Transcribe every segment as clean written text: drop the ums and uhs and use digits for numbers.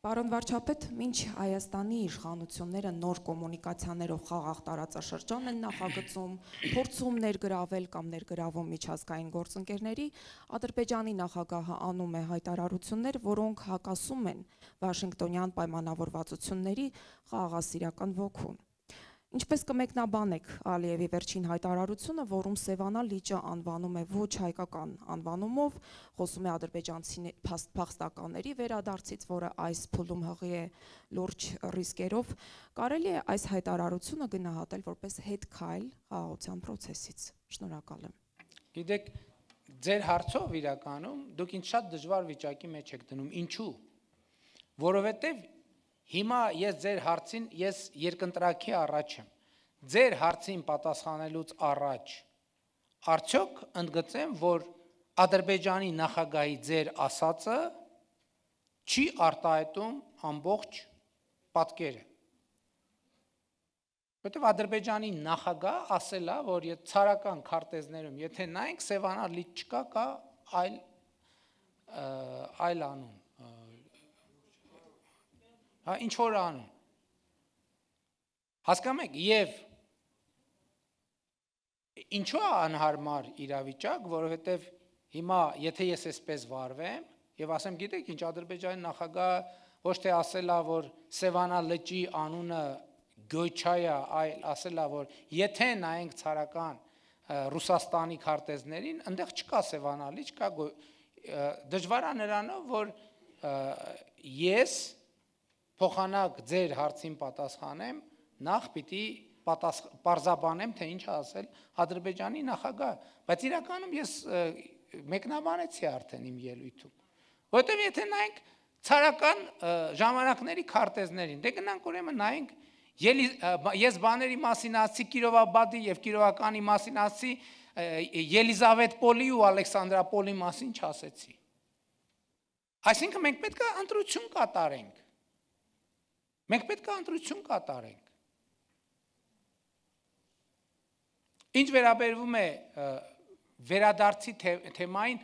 Պարոն վարչապետ, մինչ Հայաստանի իշխանությունները նոր կոմունիկացիաներով խաղաղ տարածաշրջան են նախագծում, փորձում ներգրավել կամ ներգրավում միջազգային գործընկերների, Ադրբեջանի նախագահը անում է հայտարարություններ, որոնք հակասում են Վաշինգտոնյան պայմանավորվածությունների խաղաղասիրական ոգուն։ Ինչպես կմեկնաբանեք Ալիևի վերջին հայտարարությունը, որում Սևանա լիճը անվանում է ոչ հայկական անվանումով, խոսում է ադրբեջանցի փախստականների վերադարձից, որը այս փուլում հղի է լուրջ ռիսկերով, կարելի է այս հայտարարությունը գնահատել որպես հետքայլ խաղաղության process-ից։ Շնորհակալ եմ։ Գիտեք, ձեր հարցով իրականում դուք ինձ շատ դժվար վիճակի մեջ եք դնում։ Ինչու՞։ Որովհետև հիմա ես ձեր հարցին երկընտրակի առաջ եմ։ Ձեր հարցին պատասխանելուց առաջ արդյոք ընդգծեմ, որ Ադրբեջանի նախագահի ձեր ասածը չի արտահայտում ամբողջ պատկերը։ Որտեվ Ադրբեջանի նախագահ ասել է, որ ցարական քարտեզներում, եթե նայենք, Սևանա լիճ չկա, կա այլ անուն։ Ինչ որ անուն։ Հասկանում եք, եւ ինչու է անհարմար իրավիճակ, որովհետեւ հիմա եթե ես այսպես վարվեմ եւ ասեմ, գիտեք ինչ, Ադրբեջանի նախագահը ոչ թե ասել է, որ Սևանա լճի անունը Գոյչայա, այլ ասել է, որ եթե նայենք ցարական Ռուսաստանի քարտեզներին, այնտեղ չկա Սևանա լիճ, կա դժվար է նրանով, որ ես փոխանակ ձեր հարցին պատասխանեմ, նախ պիտի պարզաբանեմ, թե ինչ ասել Ադրբեջանի նախագահ, բայց իրականում ես մեկնաբանեցի արդեն իմ ելույթում, որտեղ եթե նայենք ցարական ժամանակների քարտեզներին, դե գնանք ուրեմն նայենք, ես բաների մասին ասացի Կիրովաբադի եւ Կիրովականի մասին ասացի, Ելիզավետպոլի ու Ալեքսանդրապոլի մասին չասեցի։ Այսինքն մենք պետք է ընտրություն կատարենք։ Մենք պետք է ընտրություն կատարենք։ Ինչ վերաբերվում է վերադարձի թեմային,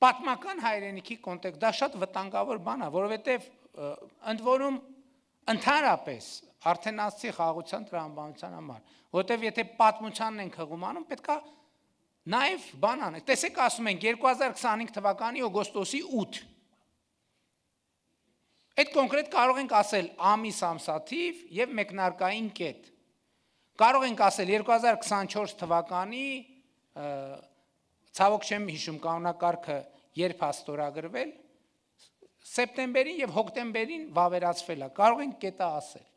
պատմական հայրենիքի կոնտեքստ, դա շատ վտանգավոր բան է, որովհետև ընդ որում ընդհանրապես արդեն ասացի խաղաղության տրամաբանության համար, որովհետև եթե պատմությանն ենք հղում անում, պետք է նաև բան անենք։ Տեսեք, ասում ենք 2025 թվականի օգոստոսի 8։ Այդ կոնկրետ կարող ենք ասել ամիս, ամսաթիվ եւ մեկնարկային կետ։ Կարող ենք ասել 2024 թվականի ցավոք չեմ հիշում կանոնակարգը երբ է ստորագրվել, սեպտեմբերին եւ հոկտեմբերին վավերացվել է։ Կարող ենք կետը ասել։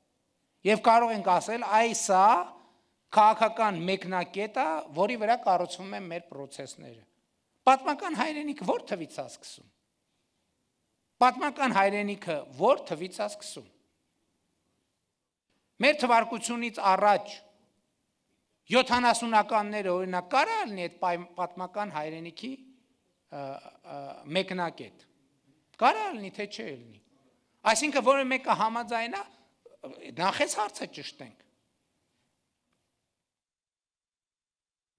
Եվ կարող ենք ասել այսա քաղաքական մեկնակետը, որի վրա կառուցվում են մեր process-ները։ Պատմական հայրենիքը ո՞ր թվից է սկսում։ Պատմական հայրենիքը ո՞ր թվից է սկսում։ Մեր թվարկությունից առաջ 70-ականները օրինակ կարա լինի այդ պատմական հայրենիքի մեկնակետ։ Կարա լինի, թե չէ լինի։ Այսինքն որը մեկը համաձայնա, նախ այս հարցը ճշտենք։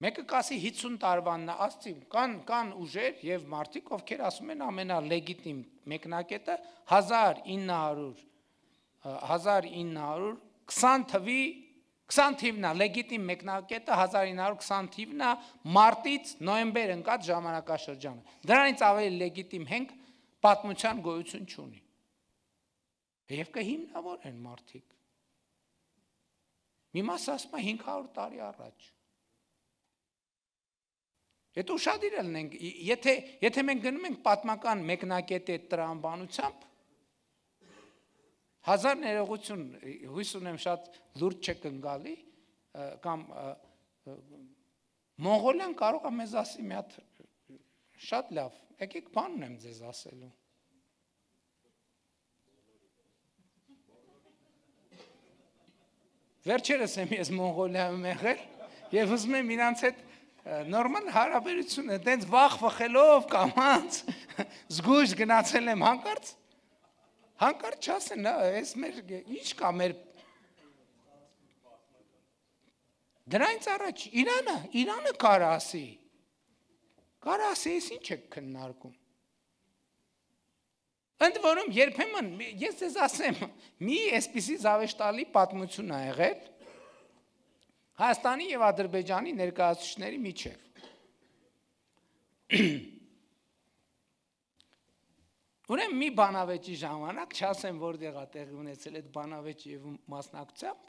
Մեկը կասի 50 տարվանն է, ասցի, կան ուժեր եւ մարդիկ, ովքեր ասում են ամենալեգիտիմ մեկնակետը 1920 թիվն է, լեգիտիմ մեկնակետը 1920 թիվն է, մարտից նոյեմբեր ընկած ժամանակաշրջանը։ Դրանից ավելի լեգիտիմ հենք պատմության գոյություն չունի։ Եվ կհիմնավորեն մարդիկ։ Մի մասը ասում է 500 տարի առաջ։ Եթե ուշադիր լինենք, եթե մենք գնում ենք պատմական մեկնակետի տրամաբանությամբ, հազար ներողություն, հույս ունեմ շատ լուրջ չեք ընկալի, կամ Մոնղոլիան կարող է մեզ ասի մի հատ շատ լավ, եկեք բան ունեմ ձեզ ասելու։ Վերջերս եմ ես Մոնղոլիայում եղել եւ ուզում եմ իրանց հետ նորմալ հարաբերություն է, դենց վախ վխելով կամած զգույշ գնացել եմ հանկարծ չասեն, այս մեր ինչ կա մեր դրանից առաջ Իրանը կարա ասի, ես ինչ եք քննարկում։ Ընդ որում երբեմն ես ձեզ ասեմ, մի այսպիսի զավեշտալի պատմություն ա եղել Հայաստանի եւ Ադրբեջանի ներկայացուցիչների միջև։ Ուրեմն մի բանավեճի ժամանակ, չասեմ որտեղ է տեղի ունեցել այդ բանավեճի եւ մասնակցությամբ,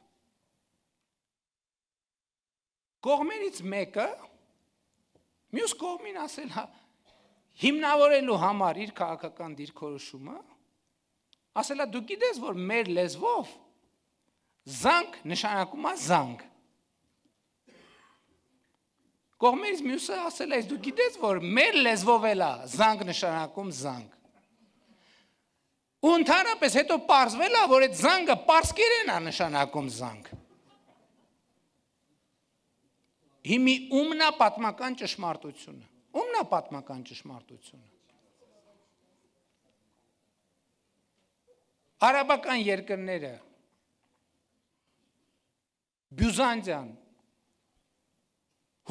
կողմերից մեկը մյուս կողմին ասել է հիմնավորելու համար իր քաղաքական դիրքորոշումը, ասել է դու գիտես որ մեր լեզվով զանգ նշանակում է զանգ։ Կողմերից մյուսը ասել է դու գիտես որ մեր լեզվով էլ է զանգ նշանակում զանգ։ Ու ընդհանրապես հետո պարզվել է որ այդ զանգը պարսկերեն է նշանակում զանգ։ Հիմի ումն է պատմական ճշմարտությունը։ Ումն է պատմական ճշմարտությունը։ Արաբական երկրները Բյուզանդիան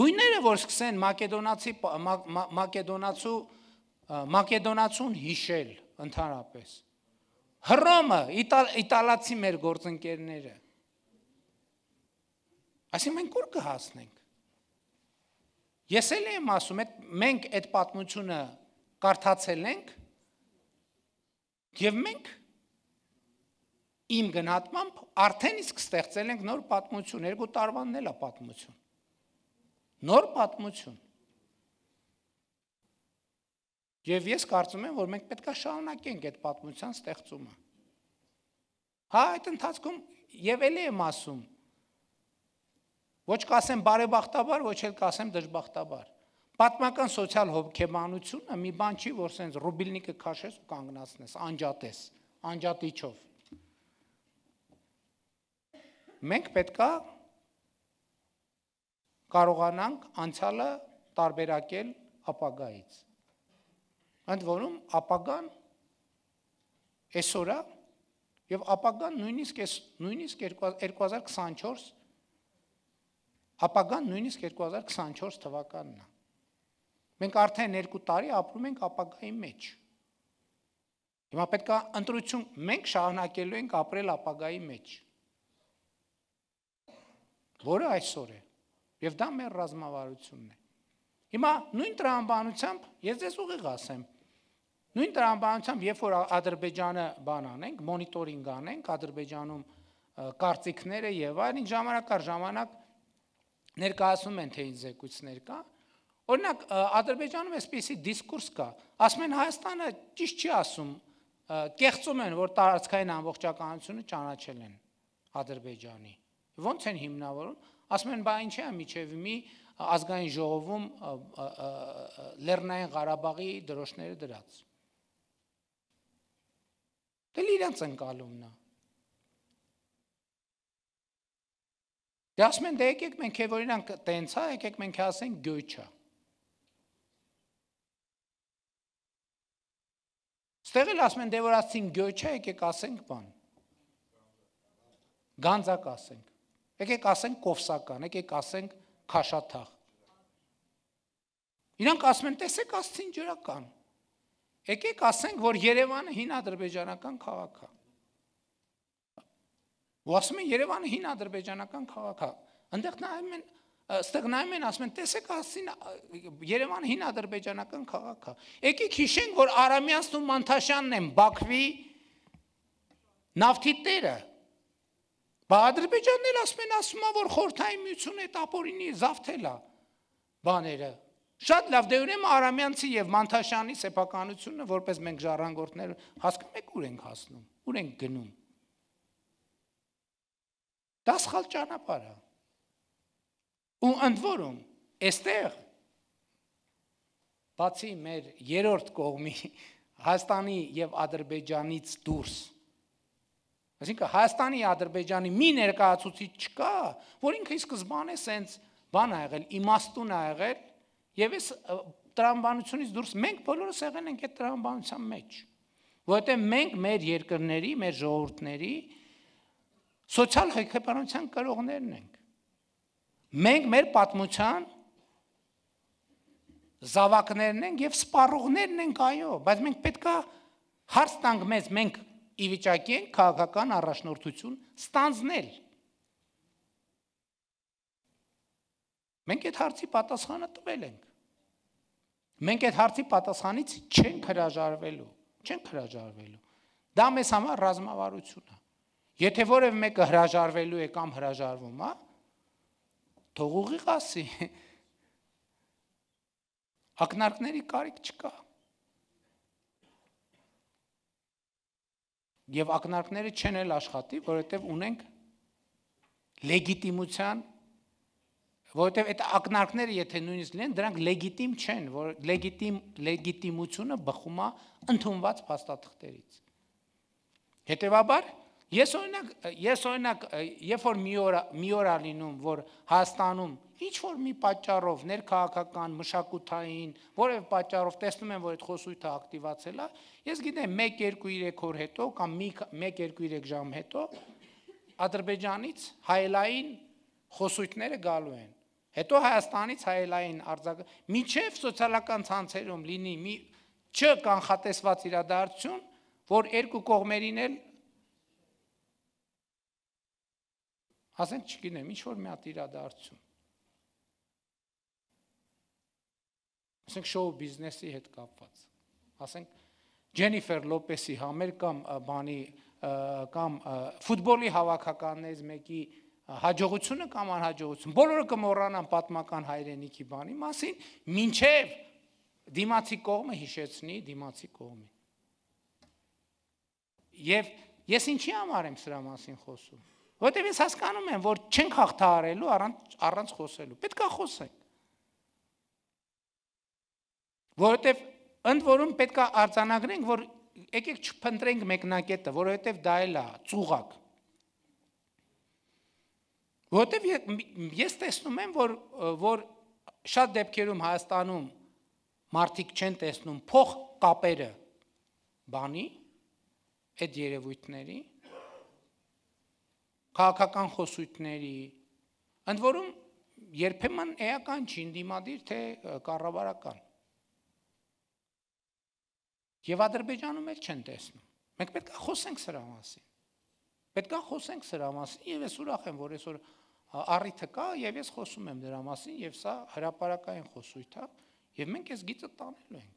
հույները որ սկսեն մակեդոնացուն հիշել ընդհանրապես։ Հռոմը իտալացի մեր գործընկերները։ Այսինքն մենք ուր կհասնենք։ Ես էլ եմ ասում, մենք այդ պատմությունը կարդացել ենք եւ մենք իմ գնահատմամբ արդեն իսկ ստեղծել ենք նոր պատմություն, 2 տարվանն էլ է պատմություն։ Նոր պատմություն։ Եվ ես կարծում եմ, որ մենք պետք է շարունակենք այդ պատմության ստեղծումը։ Հա, այդ ընթացքում եւ էլի եմ ասում, ոչ կասեմ բարեբախտաբար, ոչ էլ կասեմ դժբախտաբար։ Պատմական սոցիալ հոգեբանությունը մի բան չի, որ սենց ռուբիլնիկը քաշես ու կանգնացնես, անջատես, անջատիչով։ Մենք պետքա կարողանանք անցյալը տարբերակել ապագայից։ Ընդ որում ապագան այսօր է եւ ապագան նույնիսկ 2024 ապագան նույնիսկ 2024 թվականն է։ Մենք արդեն 2 տարի ապրում ենք ապագայի մեջ։ Հիմա պետք է ընտրություն մենք շարունակելու ենք ապրել ապագայի մեջ։ Որը այսօր է։ Եվ դա մեր ռազմավարությունն է։ Հիմա նույն տրամաբանությամբ ես ձեզ ուղիղ ասեմ։ Նույն տրամաբանությամբ, երբ որ Ադրբեջանը բան անենք, մոնիտորինգ անենք, Ադրբեջանում կարծիքները եւ այլն ժամանակ առ ժամանակ ներկայացնում են թե ինչ զեկույցներ կա։ Օրինակ Ադրբեջանում այսպիսի դիսկուրս կա, ասում են Հայաստանը ճիշտ չի ասում, կեղծում են, որ տարածքային ամբողջականությունը ճանաչել են Ադրբեջանի։ Ոնց են հիմնավորում, ասում են, բա ինչ է միջև մի ազգային ժողովում Լեռնային Ղարաբաղի դրոշները դրած։ Դե իրանց ընկալումն է։ Դե ասում են, դե եկեք մենք որ իրանք տենց է, եկեք մենք ասենք գյոյչա։ Ստեղ էլ ասում են, դե որ ասին գյոյչա, եկեք ասենք բան։ Գանձակ ասենք։ Եկեք ասենք կովսական, եկեք ասենք քաշաթաղ։ Իրանք ասում են, տեսեք ասցին ջրական։ Եկեք ասենք, որ Երևանը հին ադրբեջանական քաղաք է։ Ու ասում են Երևանը հին ադրբեջանական քաղաք է։ Այնտեղ նայում են, ստեղ նայում են, ասում են, տեսեք ասցին Երևանը հին ադրբեջանական քաղաք է։ Եկեք հիշենք, որ Արամյանցն ու Մանթաշյանն են Բաքվի նավթի տերը։ Բա Ադրբեջանն էլ ասում է, որ խորհրդային միությունը այդ ապօրինի զավթել է բաները։ Շատ լավ, դե ուրեմն Արամյանցի եւ Մանթաշյանի սեփականությունը, որպես մենք ժառանգորդներ, հասկանում եք ուր ենք հասնում, ուր ենք գնում։ Դա սխալ ճանապարհ է։ Ու ընդ որում, այստեղ բացի մեր երրորդ կողմի Հայաստանի եւ Ադրբեջանից դուրս, այսինքն Հայաստանի եւ Ադրբեջանի մի ներկայացուցիչ չկա, որ ինքը ի սկզբանե սենց բան ա եղել, իմաստուն ա եղել, եւ այս տրամաբանությունից դուրս մենք բոլորս եղել ենք այդ տրամաբանության մեջ, որովհետեւ մենք մեր երկրների, մեր ժողովուրդների սոցիալ հոգեբանության կրողներն ենք։ Մենք մեր պատմության զավակներն ենք եւ սպառողներն ենք, այո, բայց մենք պետքա Հարց տանք մեզ, մենք ի վիճակի ենք քաղաքական առաջնորդություն ստանձնել։ Մենք այդ հարցի պատասխանը տվել ենք։ Մենք այդ հարցի պատասխանից չենք հրաժարվելու։ Դա մեզ համար ռազմավարություն է։ Եթե որևէ մեկը հրաժարվելու է կամ հրաժարվում է, թող ուղիղ ասի։ Ակնարկների կարիք չկա։ Եվ ակնարկները չեն էլ աշխատի, որովհետև ունենք լեգիտիմության, որովհետև այդ ակնարկները, եթե նույնիսկ լինեն, դրանք լեգիտիմ չեն, որ լեգիտիմությունը բխում է ընդունված փաստաթղթերից։ Հետևաբար, ես օրինակ, երբ որ մի օր է լինում, որ Հայաստանում ինչ որ մի պատճառով ներքաղաքական, մշակութային, որևէ պատճառով տեսնում եմ, որ այդ խոսույթը ակտիվացել է, ես գիտեմ 1-2-3 օր հետո կամ 1-2-3 ժամ հետո Ադրբեջանից հայելային խոսույթները գալու են։ Հետո Հայաստանից հայելային արձագանք, մինչև սոցիալական ցանցերում լինի չկանխատեսված իրադարձություն, որ երկու կողմերին էլ ասենք չգիտեմ, ինչ որ մի հատ իրադարձություն։ Ասենք շոու բիզնեսի հետ կապված։ Ասենք Ջենիֆեր Լոպեսի համեր կամ ֆուտբոլի հավաքականներից մեկի հաջողությունը կամ անհաջողություն։ Բոլորը կմոռանան պատմական հայրենիքի բանի մասին, մինչև դիմացի կողմը հիշեցնի դիմացի կողմին։ Եվ ես ինչի համար եմ սրա մասին խոսում։ Որտեւ ես հասկանում եմ, որ չենք հաղթահարելու առանց խոսելու։ Պետք է խոսենք։ Որովհետև ընդ որում պետք է արձանագրենք, որ եկեք չփնտրենք մեկնակետը, որովհետև դա էլ է ծուղակ։ Որովհետև ես տեսնում եմ, որ շատ դեպքերում Հայաստանում մարդիկ չեն տեսնում փող կապերը բանի, այդ երևույթների, քաղաքական խոսույթների, ընդ որում երբեմն էական չի, ընդդիմադիր թե կառավարական։ Եվ Ադրբեջանում էլ չեն տեսնում։ Մենք պետք է խոսենք սրա մասին։ Պետք է խոսենք սրա մասին, եւ ես ուրախ եմ, որ այսօր առիթը կա, եւ ես խոսում եմ դրա մասին, եւ սա հրապարակային խոսույթ է, եւ մենք այս գիծը տանելու ենք։